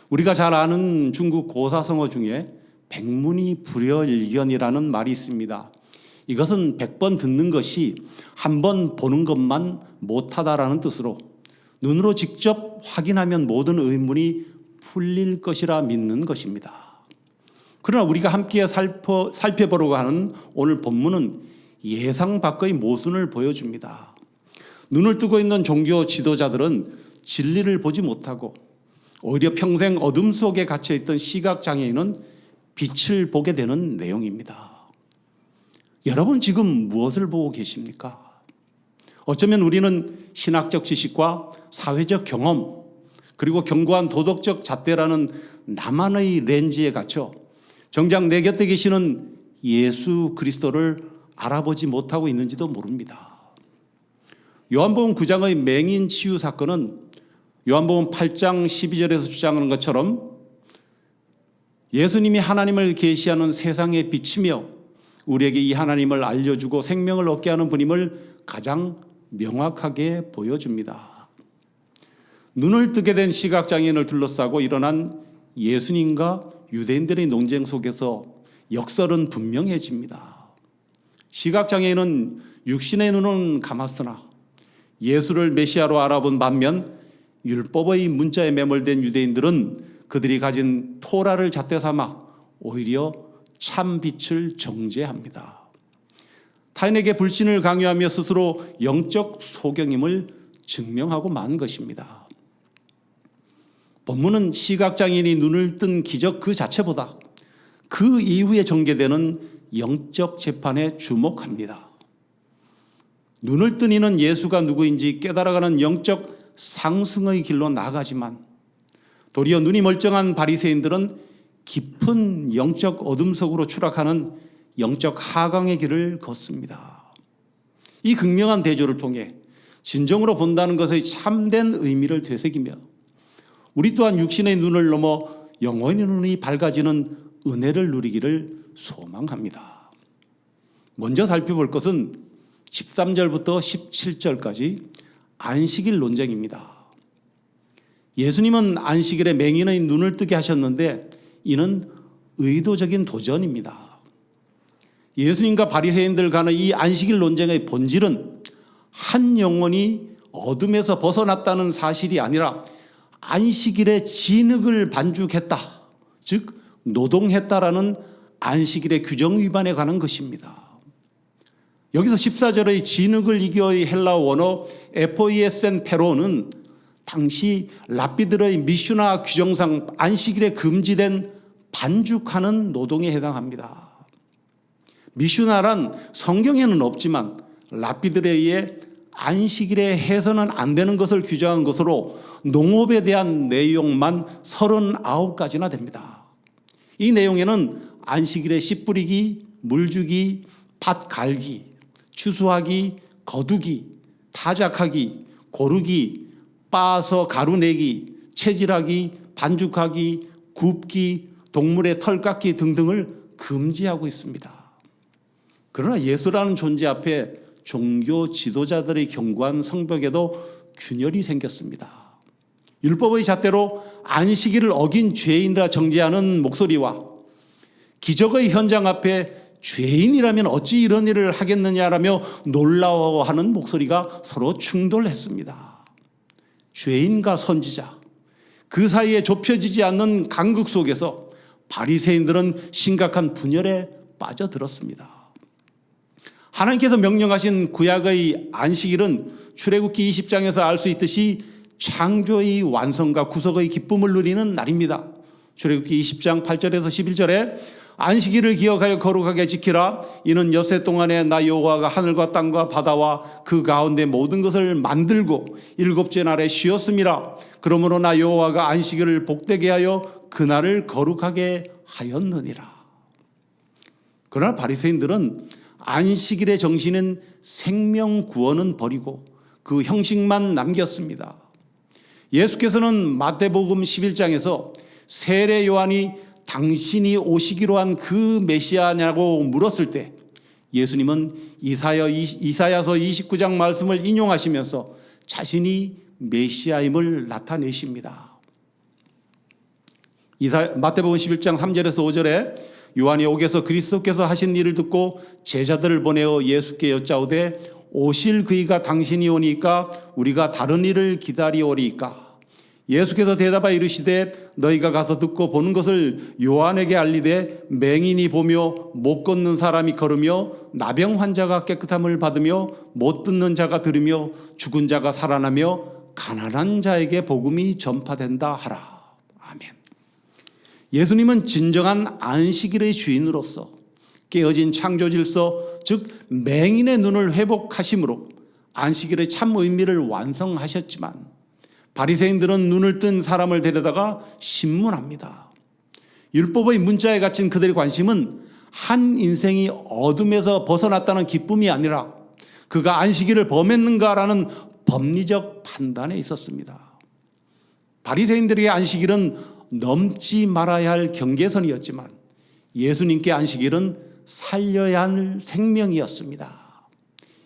우리가 잘 아는 중국 고사성어 중에 백문이 불여일견이라는 말이 있습니다. 이것은 100번 듣는 것이 한 번 보는 것만 못하다라는 뜻으로 눈으로 직접 확인하면 모든 의문이 풀릴 것이라 믿는 것입니다. 그러나 우리가 함께 살펴보려고 하는 오늘 본문은 예상 밖의 모순을 보여줍니다. 눈을 뜨고 있는 종교 지도자들은 진리를 보지 못하고 오히려 평생 어둠 속에 갇혀있던 시각장애인은 빛을 보게 되는 내용입니다. 여러분 지금 무엇을 보고 계십니까? 어쩌면 우리는 신학적 지식과 사회적 경험 그리고 견고한 도덕적 잣대라는 나만의 렌즈에 갇혀 정작 내 곁에 계시는 예수 그리스도를 알아보지 못하고 있는지도 모릅니다. 요한복음 9장의 맹인 치유 사건은 요한복음 8장 12절에서 주장하는 것처럼 예수님이 하나님을 계시하는 세상의 빛이며 우리에게 이 하나님을 알려주고 생명을 얻게 하는 분임을 가장 명확하게 보여줍니다. 눈을 뜨게 된 시각장애인을 둘러싸고 일어난 예수님과 유대인들의 논쟁 속에서 역설은 분명해집니다. 시각장애인은 육신의 눈은 감았으나 예수를 메시아로 알아본 반면 율법의 문자에 매몰된 유대인들은 그들이 가진 토라를 잣대 삼아 오히려 참 빛을 정죄합니다. 타인에게 불신을 강요하며 스스로 영적 소경임을 증명하고 만 것입니다. 본문은 시각장애인이 눈을 뜬 기적 그 자체보다 그 이후에 전개되는 영적 재판에 주목합니다. 눈을 뜬 이는 예수가 누구인지 깨달아가는 영적 상승의 길로 나아가지만 도리어 눈이 멀쩡한 바리새인들은 깊은 영적 어둠 속으로 추락하는 영적 하강의 길을 걷습니다. 이 극명한 대조를 통해 진정으로 본다는 것의 참된 의미를 되새기며 우리 또한 육신의 눈을 넘어 영혼의 눈이 밝아지는 은혜를 누리기를 소망합니다. 먼저 살펴볼 것은 13절부터 17절까지 안식일 논쟁입니다. 예수님은 안식일에 맹인의 눈을 뜨게 하셨는데 이는 의도적인 도전입니다. 예수님과 바리새인들 간의 이 안식일 논쟁의 본질은 한 영혼이 어둠에서 벗어났다는 사실이 아니라 안식일에 진흙을 반죽했다, 즉 노동했다라는 안식일의 규정 위반에 관한 것입니다. 여기서 14절의 진흙을 이겨의 헬라어 원어 에포이에센 페로는 당시 랍비들의 미슈나 규정상 안식일에 금지된 반죽하는 노동에 해당합니다. 미슈나란 성경에는 없지만 랍비들에 의해 안식일에 해서는 안 되는 것을 규정한 것으로 농업에 대한 내용만 39가지나 됩니다. 이 내용에는 안식일에 씨 뿌리기, 물 주기, 밭 갈기, 추수하기, 거두기, 타작하기, 고르기, 빻아서 가루 내기, 채질하기, 반죽하기, 굽기, 동물의 털 깎기 등등을 금지하고 있습니다. 그러나 예수라는 존재 앞에 종교 지도자들의 견고한 성벽에도 균열이 생겼습니다. 율법의 잣대로 안식일을 어긴 죄인이라 정죄하는 목소리와 기적의 현장 앞에 죄인이라면 어찌 이런 일을 하겠느냐라며 놀라워하는 목소리가 서로 충돌했습니다. 죄인과 선지자, 그 사이에 좁혀지지 않는 간극 속에서 바리새인들은 심각한 분열에 빠져들었습니다. 하나님께서 명령하신 구약의 안식일은 출애굽기 20장에서 알 수 있듯이 창조의 완성과 구속의 기쁨을 누리는 날입니다. 출애굽기 20장 8절에서 11절에 안식일을 기억하여 거룩하게 지키라. 이는 엿새 동안에 나 여호와가 하늘과 땅과 바다와 그 가운데 모든 것을 만들고 일곱째 날에 쉬었음이라. 그러므로 나 여호와가 안식일을 복되게 하여 그날을 거룩하게 하였느니라. 그러나 바리새인들은 안식일의 정신은 생명 구원은 버리고 그 형식만 남겼습니다. 예수께서는 마태복음 11장에서 세례 요한이 당신이 오시기로 한 그 메시아냐고 물었을 때 예수님은 이사야서 29장 말씀을 인용하시면서 자신이 메시아임을 나타내십니다. 마태복음 11장 3절에서 5절에 요한이 옥에서 그리스도께서 하신 일을 듣고 제자들을 보내어 예수께 여짜오되 오실 그이가 당신이 오니까 우리가 다른 일을 기다리오리이까. 예수께서 대답하여 이르시되 너희가 가서 듣고 보는 것을 요한에게 알리되 맹인이 보며 못 걷는 사람이 걸으며 나병 환자가 깨끗함을 받으며 못 듣는 자가 들으며 죽은 자가 살아나며 가난한 자에게 복음이 전파된다 하라. 아멘. 예수님은 진정한 안식일의 주인으로서 깨어진 창조 질서, 즉 맹인의 눈을 회복하심으로 안식일의 참 의미를 완성하셨지만 바리새인들은 눈을 뜬 사람을 데려다가 신문합니다. 율법의 문자에 갇힌 그들의 관심은 한 인생이 어둠에서 벗어났다는 기쁨이 아니라 그가 안식일을 범했는가라는 법리적 판단에 있었습니다. 바리새인들에게 안식일은 넘지 말아야 할 경계선이었지만 예수님께 안식일은 살려야 할 생명이었습니다.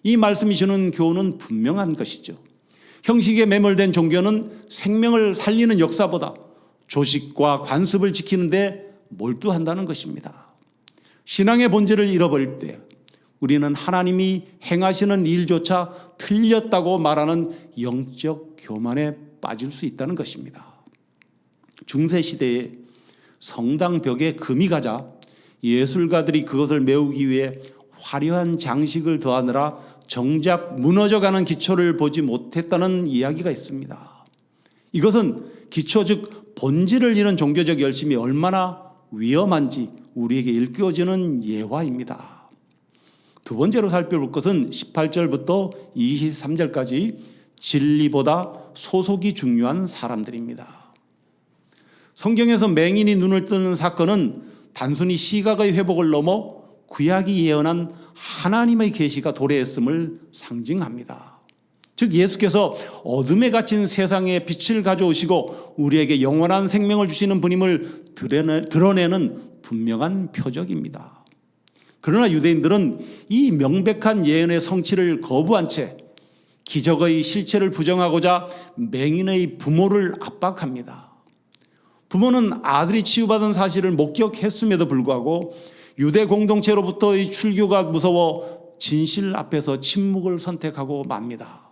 이 말씀이 주는 교훈은 분명한 것이죠. 형식에 매몰된 종교는 생명을 살리는 역사보다 조직과 관습을 지키는 데 몰두한다는 것입니다. 신앙의 본질을 잃어버릴 때 우리는 하나님이 행하시는 일조차 틀렸다고 말하는 영적 교만에 빠질 수 있다는 것입니다. 중세시대에 성당 벽에 금이 가자 예술가들이 그것을 메우기 위해 화려한 장식을 더하느라 정작 무너져가는 기초를 보지 못했다는 이야기가 있습니다. 이것은 기초 즉 본질을 잃은 종교적 열심이 얼마나 위험한지 우리에게 일깨워주는 예화입니다. 두 번째로 살펴볼 것은 18절부터 23절까지 진리보다 소속이 중요한 사람들입니다. 성경에서 맹인이 눈을 뜨는 사건은 단순히 시각의 회복을 넘어 구약이 예언한 하나님의 계시가 도래했음을 상징합니다. 즉 예수께서 어둠에 갇힌 세상에 빛을 가져오시고 우리에게 영원한 생명을 주시는 분임을 드러내는 분명한 표적입니다. 그러나 유대인들은 이 명백한 예언의 성취를 거부한 채 기적의 실체를 부정하고자 맹인의 부모를 압박합니다. 부모는 아들이 치유받은 사실을 목격했음에도 불구하고 유대 공동체로부터의 출교가 무서워 진실 앞에서 침묵을 선택하고 맙니다.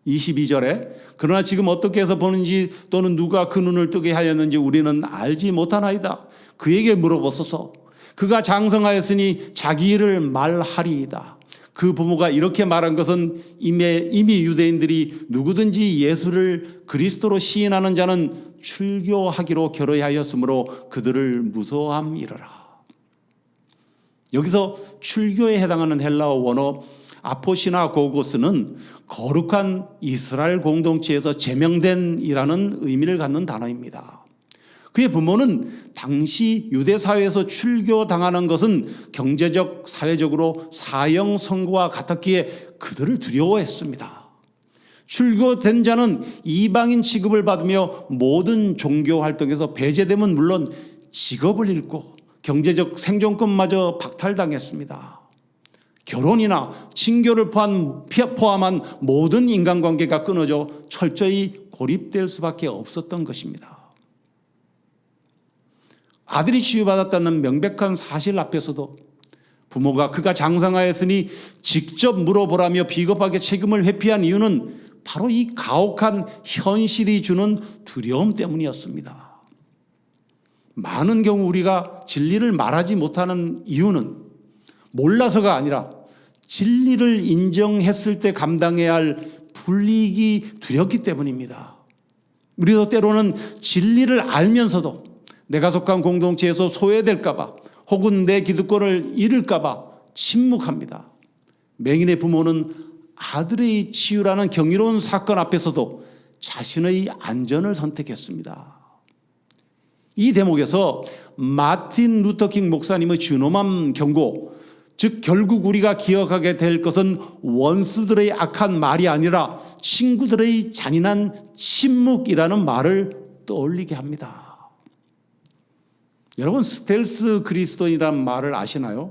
22절에 그러나 지금 어떻게 해서 보는지 또는 누가 그 눈을 뜨게 하였는지 우리는 알지 못하나이다. 그에게 물어보소서. 그가 장성하였으니 자기 일을 말하리이다. 그 부모가 이렇게 말한 것은 이미 유대인들이 누구든지 예수를 그리스도로 시인하는 자는 출교하기로 결의하였으므로 그들을 무서워함이러라. 여기서 출교에 해당하는 헬라어 원어 아포시나고고스는 거룩한 이스라엘 공동체에서 제명된 이라는 의미를 갖는 단어입니다. 그의 부모는 당시 유대 사회에서 출교당하는 것은 경제적, 사회적으로 사형 선고와 같았기에 그들을 두려워했습니다. 출교된 자는 이방인 취급을 받으며 모든 종교 활동에서 배제되면 물론 직업을 잃고 경제적 생존권마저 박탈당했습니다. 결혼이나 친교를 포함한 모든 인간관계가 끊어져 철저히 고립될 수밖에 없었던 것입니다. 아들이 치유받았다는 명백한 사실 앞에서도 부모가 그가 장성하였으니 직접 물어보라며 비겁하게 책임을 회피한 이유는 바로 이 가혹한 현실이 주는 두려움 때문이었습니다. 많은 경우 우리가 진리를 말하지 못하는 이유는 몰라서가 아니라 진리를 인정했을 때 감당해야 할 불이익이 두렵기 때문입니다. 우리도 때로는 진리를 알면서도 내가 속한 공동체에서 소외될까 봐 혹은 내 기득권을 잃을까 봐 침묵합니다. 맹인의 부모는 아들의 치유라는 경이로운 사건 앞에서도 자신의 안전을 선택했습니다. 이 대목에서 마틴 루터킹 목사님의 준엄한 경고, 즉 결국 우리가 기억하게 될 것은 원수들의 악한 말이 아니라 친구들의 잔인한 침묵이라는 말을 떠올리게 합니다. 여러분, 스텔스 그리스도인이라는 말을 아시나요?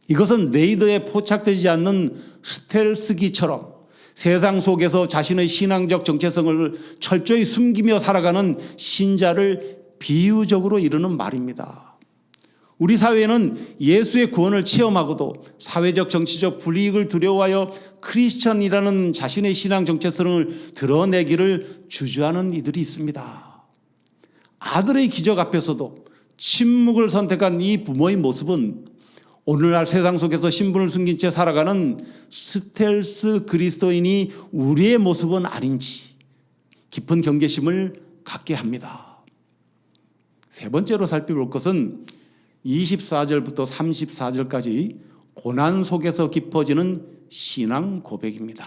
이것은 레이더에 포착되지 않는 스텔스기처럼 세상 속에서 자신의 신앙적 정체성을 철저히 숨기며 살아가는 신자를 비유적으로 이르는 말입니다. 우리 사회는 예수의 구원을 체험하고도 사회적 정치적 불이익을 두려워하여 크리스천이라는 자신의 신앙 정체성을 드러내기를 주저하는 이들이 있습니다. 아들의 기적 앞에서도 침묵을 선택한 이 부모의 모습은 오늘날 세상 속에서 신분을 숨긴 채 살아가는 스텔스 그리스도인이 우리의 모습은 아닌지 깊은 경계심을 갖게 합니다. 세 번째로 살펴볼 것은 24절부터 34절까지 고난 속에서 깊어지는 신앙 고백입니다.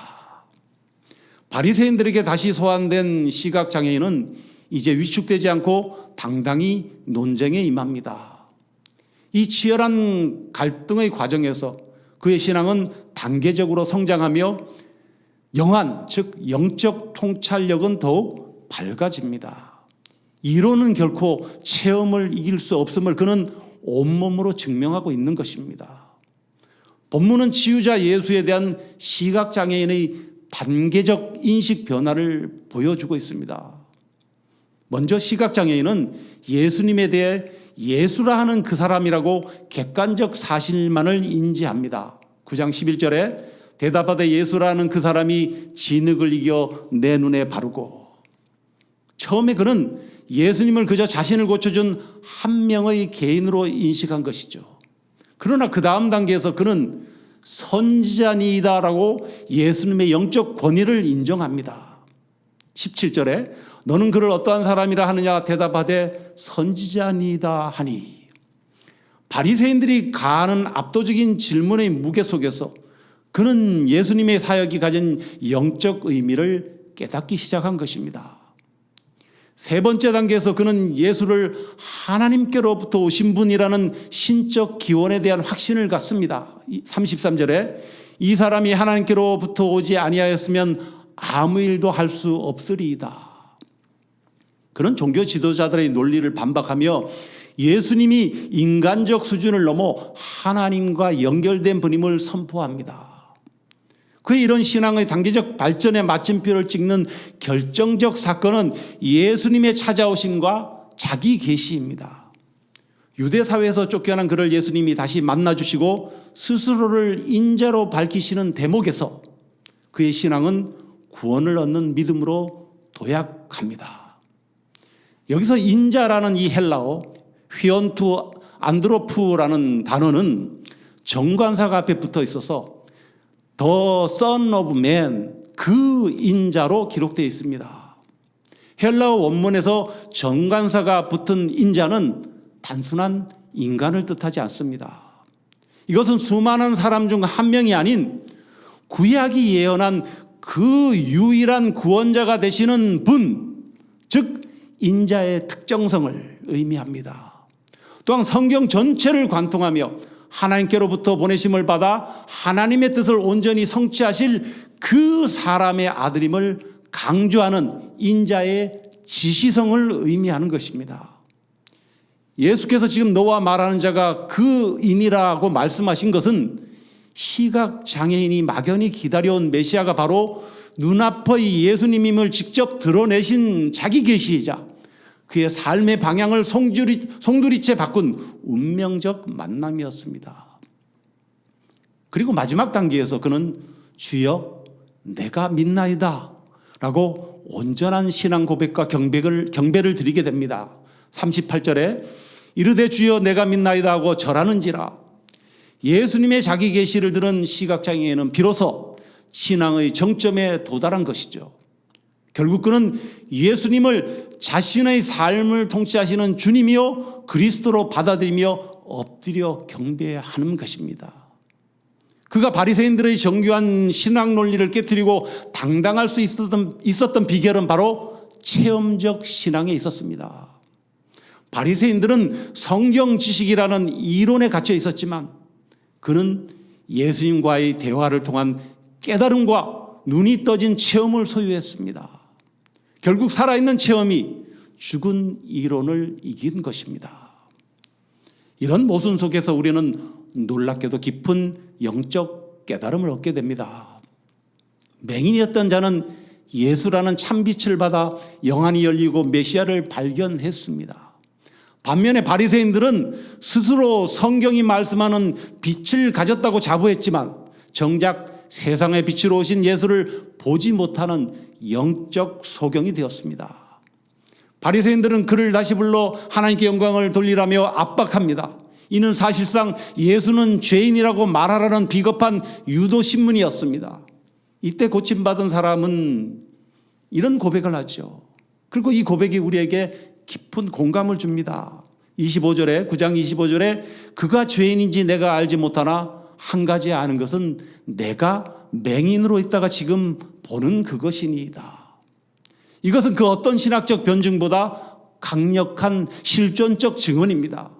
바리새인들에게 다시 소환된 시각장애인은 이제 위축되지 않고 당당히 논쟁에 임합니다. 이 치열한 갈등의 과정에서 그의 신앙은 단계적으로 성장하며 영안, 즉 영적 통찰력은 더욱 밝아집니다. 이론은 결코 체험을 이길 수 없음을 그는 온몸으로 증명하고 있는 것입니다. 본문은 치유자 예수에 대한 시각장애인의 단계적 인식 변화를 보여주고 있습니다. 먼저 시각장애인은 예수님에 대해 예수라 하는 그 사람이라고 객관적 사실만을 인지합니다. 9장 11절에 대답하되 예수라는 그 사람이 진흙을 이겨 내 눈에 바르고, 처음에 그는 예수님을 그저 자신을 고쳐준 한 명의 개인으로 인식한 것이죠. 그러나 그 다음 단계에서 그는 선지자니이다라고 예수님의 영적 권위를 인정합니다. 17절에 너는 그를 어떠한 사람이라 하느냐 대답하되 선지자니이다 하니, 바리새인들이 가하는 압도적인 질문의 무게 속에서 그는 예수님의 사역이 가진 영적 의미를 깨닫기 시작한 것입니다. 세 번째 단계에서 그는 예수를 하나님께로부터 오신 분이라는 신적 기원에 대한 확신을 갖습니다. 33절에 이 사람이 하나님께로부터 오지 아니하였으면 아무 일도 할 수 없으리이다. 그런 종교 지도자들의 논리를 반박하며 예수님이 인간적 수준을 넘어 하나님과 연결된 분임을 선포합니다. 그의 이런 신앙의 단계적 발전의 마침표를 찍는 결정적 사건은 예수님의 찾아오심과 자기 계시입니다. 유대 사회에서 쫓겨난 그를 예수님이 다시 만나주시고 스스로를 인자로 밝히시는 대목에서 그의 신앙은 구원을 얻는 믿음으로 도약합니다. 여기서 인자라는 이 헬라어 휘언투 안드로프라는 단어는 정관사가 앞에 붙어 있어서 The Son of Man, 그 인자로 기록되어 있습니다. 헬라어 원문에서 정관사가 붙은 인자는 단순한 인간을 뜻하지 않습니다. 이것은 수많은 사람 중 한 명이 아닌 구약이 예언한 그 유일한 구원자가 되시는 분, 즉 인자의 특정성을 의미합니다. 또한 성경 전체를 관통하며 하나님께로부터 보내심을 받아 하나님의 뜻을 온전히 성취하실 그 사람의 아들임을 강조하는 인자의 지시성을 의미하는 것입니다. 예수께서 지금 너와 말하는 자가 그 인이라고 말씀하신 것은 시각장애인이 막연히 기다려온 메시아가 바로 눈앞의 예수님임을 직접 드러내신 자기 계시이자 그의 삶의 방향을 송두리째 바꾼 운명적 만남이었습니다. 그리고 마지막 단계에서 그는 주여 내가 믿나이다 라고 온전한 신앙 고백과 경배를 드리게 됩니다. 38절에 이르되 주여 내가 믿나이다 하고 절하는지라. 예수님의 자기 계시를 들은 시각장애인은 비로소 신앙의 정점에 도달한 것이죠. 결국 그는 예수님을 자신의 삶을 통치하시는 주님이요 그리스도로 받아들이며 엎드려 경배하는 것입니다. 그가 바리새인들의 정교한 신앙 논리를 깨뜨리고 당당할 수 있었던 비결은 바로 체험적 신앙에 있었습니다. 바리새인들은 성경 지식이라는 이론에 갇혀 있었지만 그는 예수님과의 대화를 통한 깨달음과 눈이 떠진 체험을 소유했습니다. 결국 살아있는 체험이 죽은 이론을 이긴 것입니다. 이런 모순 속에서 우리는 놀랍게도 깊은 영적 깨달음을 얻게 됩니다. 맹인이었던 자는 예수라는 참빛을 받아 영안이 열리고 메시아를 발견했습니다. 반면에 바리새인들은 스스로 성경이 말씀하는 빛을 가졌다고 자부했지만 정작 세상의 빛으로 오신 예수를 보지 못하는 영적 소경이 되었습니다. 바리새인들은 그를 다시 불러 하나님께 영광을 돌리라며 압박합니다. 이는 사실상 예수는 죄인이라고 말하라는 비겁한 유도 신문이었습니다. 이때 고침받은 사람은 이런 고백을 하죠. 그리고 이 고백이 우리에게 깊은 공감을 줍니다. 25절에 9장 25절에 그가 죄인인지 내가 알지 못하나 한 가지 아는 것은 내가 맹인으로 있다가 지금 보는 그것이니이다. 이것은 그 어떤 신학적 변증보다 강력한 실존적 증언입니다.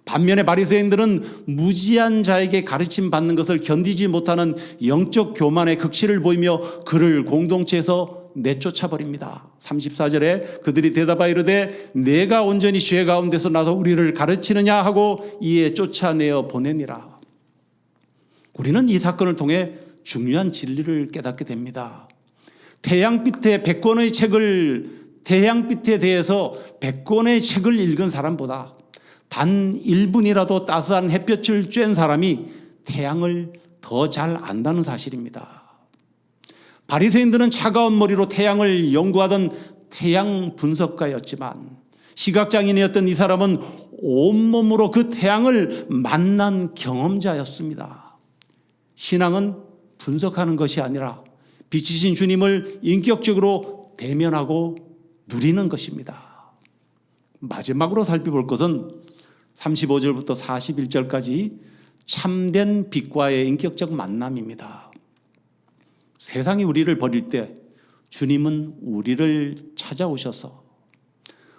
반면에 바리새인들은 무지한 자에게 가르침 받는 것을 견디지 못하는 영적 교만의 극치를 보이며 그를 공동체에서 내쫓아 버립니다. 34절에 그들이 대답하여 이르되 내가 온전히 죄 가운데서 나서 우리를 가르치느냐 하고 이에 쫓아내어 보내니라. 우리는 이 사건을 통해 중요한 진리를 깨닫게 됩니다. 태양빛에 대해서 100권의 책을 읽은 사람보다 단 1분이라도 따스한 햇볕을 쬐은 사람이 태양을 더 잘 안다는 사실입니다. 바리새인들은 차가운 머리로 태양을 연구하던 태양 분석가였지만 시각장애인이었던 이 사람은 온몸으로 그 태양을 만난 경험자였습니다. 신앙은 분석하는 것이 아니라 빛이신 주님을 인격적으로 대면하고 누리는 것입니다. 마지막으로 살펴볼 것은 35절부터 41절까지 참된 빛과의 인격적 만남입니다. 세상이 우리를 버릴 때 주님은 우리를 찾아오셔서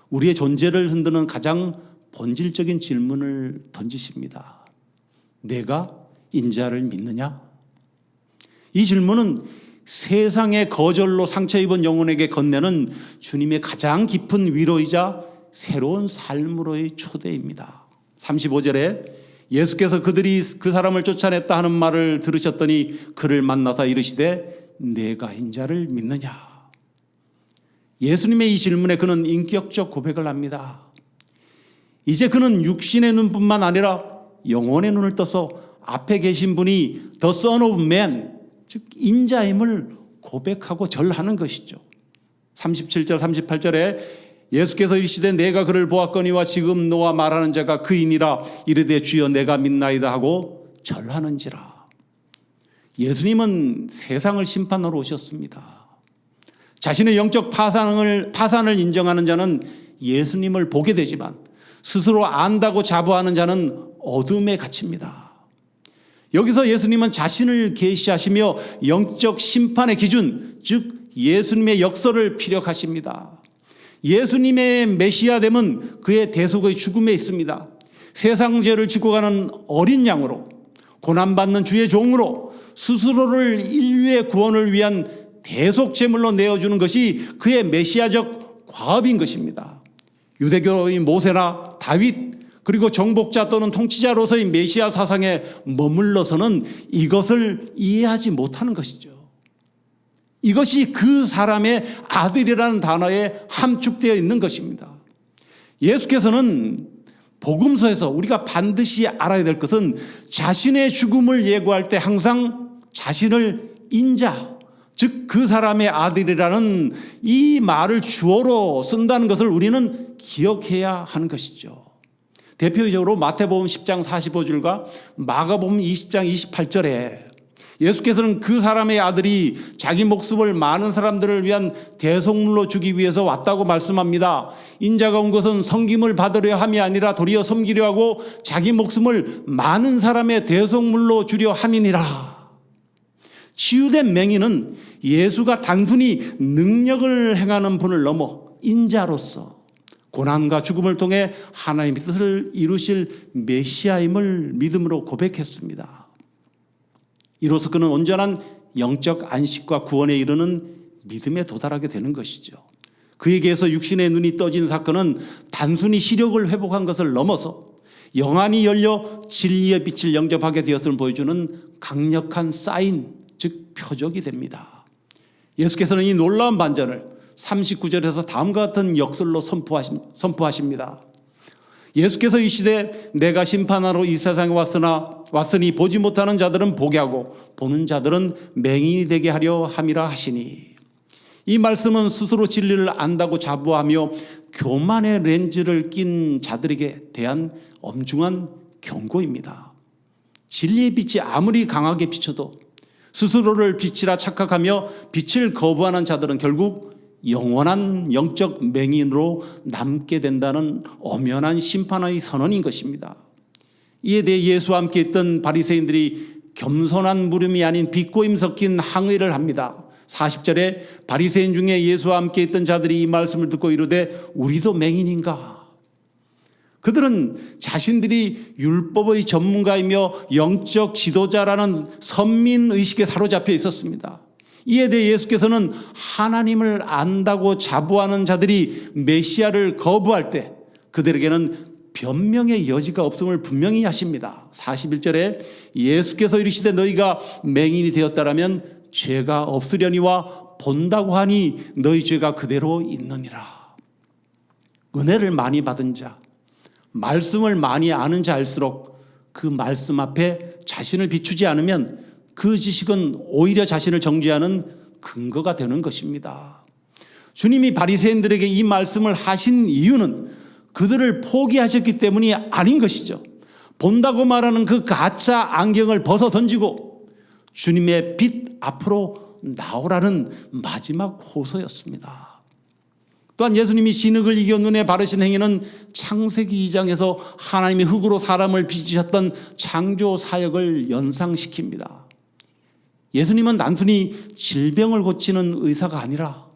우리의 존재를 흔드는 가장 본질적인 질문을 던지십니다. 내가 인자를 믿느냐? 이 질문은 세상의 거절로 상처 입은 영혼에게 건네는 주님의 가장 깊은 위로이자 새로운 삶으로의 초대입니다. 35절에 예수께서 그들이 그 사람을 쫓아냈다 하는 말을 들으셨더니 그를 만나서 이르시되 내가 인자를 믿느냐? 예수님의 이 질문에 그는 인격적 고백을 합니다. 이제 그는 육신의 눈뿐만 아니라 영혼의 눈을 떠서 앞에 계신 분이 The Son of Man, 즉 인자임을 고백하고 절하는 것이죠. 37절 38절에 예수께서 이르시되 내가 그를 보았거니와 지금 너와 말하는 자가 그이니라 이르되 주여 내가 믿나이다 하고 절하는지라. 예수님은 세상을 심판하러 오셨습니다. 자신의 영적 파산을 인정하는 자는 예수님을 보게 되지만 스스로 안다고 자부하는 자는 어둠에 갇힙니다. 여기서 예수님은 자신을 계시하시며 영적 심판의 기준, 즉 예수님의 역설을 피력하십니다. 예수님의 메시아됨은 그의 대속의 죽음에 있습니다. 세상 죄를 짓고 가는 어린 양으로, 고난받는 주의 종으로 스스로를 인류의 구원을 위한 대속 제물로 내어주는 것이 그의 메시아적 과업인 것입니다. 유대교의 모세나 다윗 그리고 정복자 또는 통치자로서의 메시아 사상에 머물러서는 이것을 이해하지 못하는 것이죠. 이것이 그 사람의 아들이라는 단어에 함축되어 있는 것입니다. 예수께서는 복음서에서 우리가 반드시 알아야 될 것은 자신의 죽음을 예고할 때 항상 자신을 인자, 즉 그 사람의 아들이라는 이 말을 주어로 쓴다는 것을 우리는 기억해야 하는 것이죠. 대표적으로 마태복음 10장 45절과 마가복음 20장 28절에 예수께서는 그 사람의 아들이 자기 목숨을 많은 사람들을 위한 대속물로 주기 위해서 왔다고 말씀합니다. 인자가 온 것은 섬김을 받으려 함이 아니라 도리어 섬기려 하고 자기 목숨을 많은 사람의 대속물로 주려 함이니라. 치유된 맹인은 예수가 단순히 능력을 행하는 분을 넘어 인자로서 고난과 죽음을 통해 하나님의 뜻을 이루실 메시아임을 믿음으로 고백했습니다. 이로써 그는 온전한 영적 안식과 구원에 이르는 믿음에 도달하게 되는 것이죠. 그에게서 육신의 눈이 떠진 사건은 단순히 시력을 회복한 것을 넘어서 영안이 열려 진리의 빛을 영접하게 되었음을 보여주는 강력한 사인, 즉 표적이 됩니다. 예수께서는 이 놀라운 반전을 39절에서 다음과 같은 역설로 선포하십니다. 예수께서 이 시대 내가 심판하러 이 세상에 왔으니 보지 못하는 자들은 보게 하고 보는 자들은 맹인이 되게 하려 함이라 하시니, 이 말씀은 스스로 진리를 안다고 자부하며 교만의 렌즈를 낀 자들에게 대한 엄중한 경고입니다. 진리의 빛이 아무리 강하게 비춰도 스스로를 빛이라 착각하며 빛을 거부하는 자들은 결국 영원한 영적 맹인으로 남게 된다는 엄연한 심판의 선언인 것입니다. 이에 대해 예수와 함께 있던 바리새인들이 겸손한 물음이 아닌 비꼬임 섞인 항의를 합니다. 40절에 바리새인 중에 예수와 함께 있던 자들이 이 말씀을 듣고 이르되 우리도 맹인인가? 그들은 자신들이 율법의 전문가이며 영적 지도자라는 선민의식에 사로잡혀 있었습니다. 이에 대해 예수께서는 하나님을 안다고 자부하는 자들이 메시아를 거부할 때 그들에게는 변명의 여지가 없음을 분명히 하십니다. 41절에 예수께서 이르시되 너희가 맹인이 되었다라면 죄가 없으려니와 본다고 하니 너희 죄가 그대로 있느니라. 은혜를 많이 받은 자, 말씀을 많이 아는 자일수록 그 말씀 앞에 자신을 비추지 않으면 그 지식은 오히려 자신을 정죄하는 근거가 되는 것입니다. 주님이 바리새인들에게 이 말씀을 하신 이유는 그들을 포기하셨기 때문이 아닌 것이죠. 본다고 말하는 그 가짜 안경을 벗어 던지고 주님의 빛 앞으로 나오라는 마지막 호소였습니다. 또한 예수님이 진흙을 이겨 눈에 바르신 행위는 창세기 2장에서 하나님이 흙으로 사람을 빚으셨던 창조 사역을 연상시킵니다. 예수님은 단순히 질병을 고치는 의사가 아니라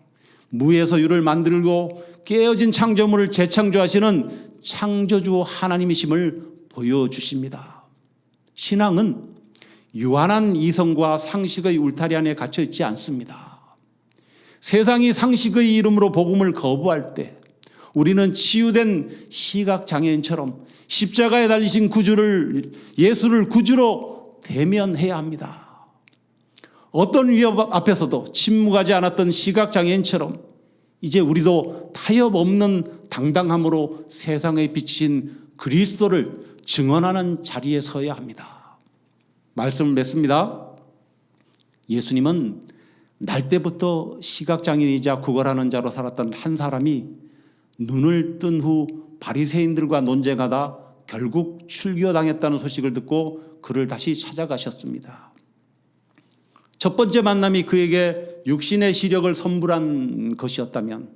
무에서 유를 만들고 깨어진 창조물을 재창조하시는 창조주 하나님이심을 보여주십니다. 신앙은 유한한 이성과 상식의 울타리 안에 갇혀 있지 않습니다. 세상이 상식의 이름으로 복음을 거부할 때 우리는 치유된 시각장애인처럼 십자가에 달리신 예수를 구주로 대면해야 합니다. 어떤 위협 앞에서도 침묵하지 않았던 시각장애인처럼 이제 우리도 타협 없는 당당함으로 세상에 비친 그리스도를 증언하는 자리에 서야 합니다. 말씀을 맺습니다. 예수님은 날 때부터 시각장애인이자 구걸하는 자로 살았던 한 사람이 눈을 뜬 후 바리새인들과 논쟁하다 결국 출교당했다는 소식을 듣고 그를 다시 찾아가셨습니다. 첫 번째 만남이 그에게 육신의 시력을 선물한 것이었다면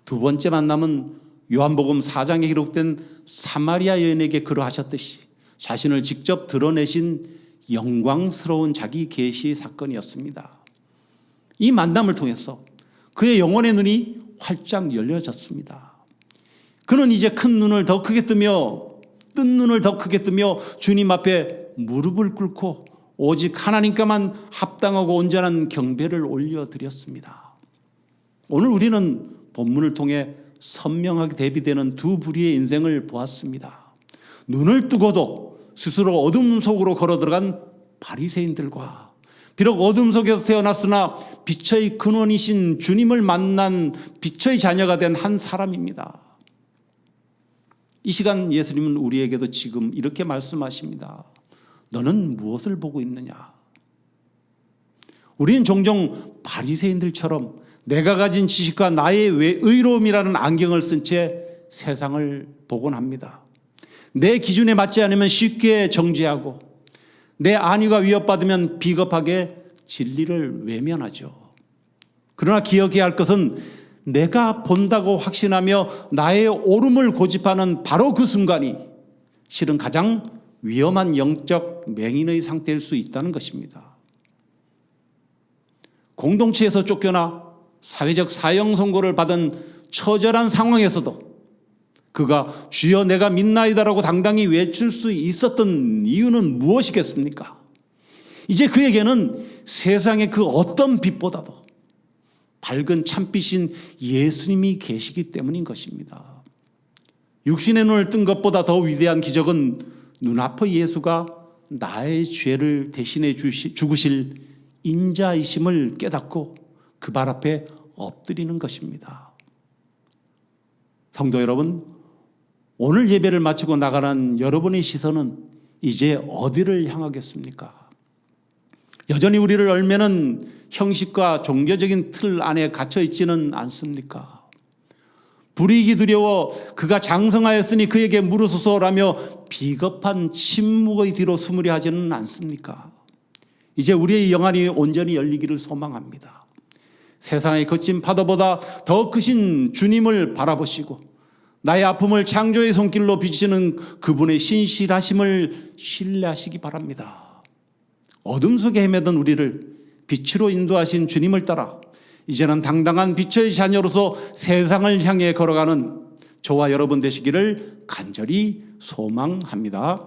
두 번째 만남은 요한복음 4장에 기록된 사마리아 여인에게 그러하셨듯이 자신을 직접 드러내신 영광스러운 자기 계시 사건이었습니다. 이 만남을 통해서 그의 영혼의 눈이 활짝 열려졌습니다. 그는 이제 큰 눈을 더 크게 뜨며 뜬 눈을 더 크게 뜨며 주님 앞에 무릎을 꿇고 오직 하나님께만 합당하고 온전한 경배를 올려드렸습니다. 오늘 우리는 본문을 통해 선명하게 대비되는 두 부류의 인생을 보았습니다. 눈을 뜨고도 스스로 어둠 속으로 걸어 들어간 바리새인들과 비록 어둠 속에서 태어났으나 빛의 근원이신 주님을 만난 빛의 자녀가 된 한 사람입니다. 이 시간 예수님은 우리에게도 지금 이렇게 말씀하십니다. 너는 무엇을 보고 있느냐? 우리는 종종 바리새인들처럼 내가 가진 지식과 나의 의로움이라는 안경을 쓴 채 세상을 보곤 합니다. 내 기준에 맞지 않으면 쉽게 정죄하고 내 안위가 위협받으면 비겁하게 진리를 외면하죠. 그러나 기억해야 할 것은 내가 본다고 확신하며 나의 옳음을 고집하는 바로 그 순간이 실은 가장 위험한 영적 맹인의 상태일 수 있다는 것입니다. 공동체에서 쫓겨나 사회적 사형 선고를 받은 처절한 상황에서도 그가 주여 내가 믿나이다라고 당당히 외칠 수 있었던 이유는 무엇이겠습니까? 이제 그에게는 세상의 그 어떤 빛보다도 밝은 참빛인 예수님이 계시기 때문인 것입니다. 육신의 눈을 뜬 것보다 더 위대한 기적은 눈앞의 예수가 나의 죄를 대신해 죽으실 인자이심을 깨닫고 그 발 앞에 엎드리는 것입니다. 성도 여러분, 오늘 예배를 마치고 나가는 여러분의 시선은 이제 어디를 향하겠습니까? 여전히 우리를 얽매는 형식과 종교적인 틀 안에 갇혀 있지는 않습니까? 불이익이 두려워 그가 장성하였으니 그에게 물으소서라며 비겁한 침묵의 뒤로 숨으려 하지는 않습니까? 이제 우리의 영안이 온전히 열리기를 소망합니다. 세상의 거친 파도보다 더 크신 주님을 바라보시고 나의 아픔을 창조의 손길로 비추시는 그분의 신실하심을 신뢰하시기 바랍니다. 어둠 속에 헤매던 우리를 빛으로 인도하신 주님을 따라 이제는 당당한 빛의 자녀로서 세상을 향해 걸어가는 저와 여러분 되시기를 간절히 소망합니다.